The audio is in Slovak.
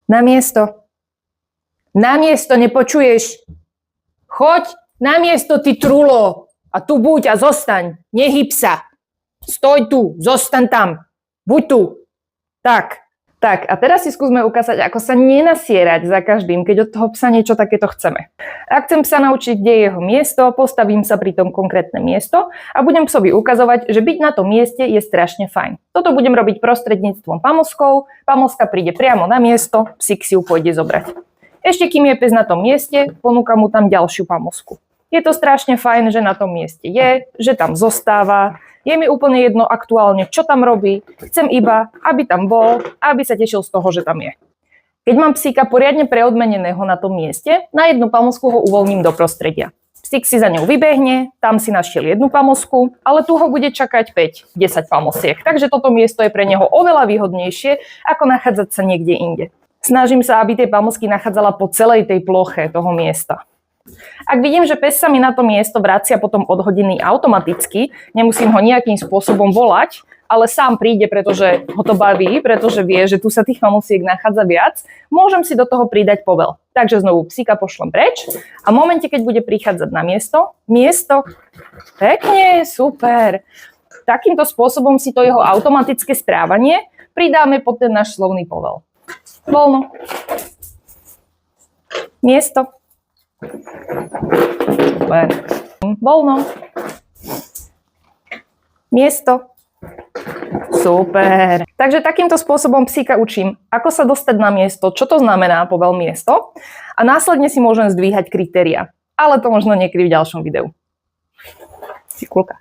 Na miesto. Na miesto, nepočuješ? Choď na miesto, ty trulo. A tu buď a zostaň. Nehyb sa. Stoj tu, zostaň tam. Buď tu. Tak. Tak, a teraz si skúsme ukázať, ako sa nenasierať za každým, keď od toho psa niečo takéto chceme. Ak chcem psa naučiť, kde je jeho miesto, postavím sa pri tom konkrétne miesto a budem psovi ukazovať, že byť na tom mieste je strašne fajn. Toto budem robiť prostredníctvom pamoskov. Pamoska príde priamo na miesto, psík si ju pôjde zobrať. Ešte kým je pes na tom mieste, ponúkam mu tam ďalšiu pamosku. Je to strašne fajn, že na tom mieste je, že tam zostáva. Je mi úplne jedno aktuálne, čo tam robí. Chcem iba, aby tam bol, aby sa tešil z toho, že tam je. Keď mám psíka poriadne preodmeneného na tom mieste, na jednu pamosku ho uvoľním do prostredia. Psík si za ňou vybehne, tam si našiel jednu pamosku, ale tu ho bude čakať 5-10 pamosiek. Takže toto miesto je pre neho oveľa výhodnejšie, ako nachádzať sa niekde inde. Snažím sa, aby tie pamosky nachádzala po celej tej ploche toho miesta. Ak vidím, že pes sa mi na to miesto vracia potom od hodiny automaticky, nemusím ho nejakým spôsobom volať, ale sám príde, pretože ho to baví, pretože vie, že tu sa tých pamosiek nachádza viac, môžem si do toho pridať povel. Takže znovu psíka pošlem preč a v momente, keď bude prichádzať na miesto, pekne, super. Takýmto spôsobom si to jeho automatické správanie pridáme pod ten náš slovný povel. Voľno. Miesto. Super. Voľno. Miesto. Super. Takže takýmto spôsobom psíka učím, ako sa dostať na miesto, čo to znamená povel miesto a následne si môžem zdvíhať kritériá. Ale to možno niekedy v ďalšom videu. Fikulka.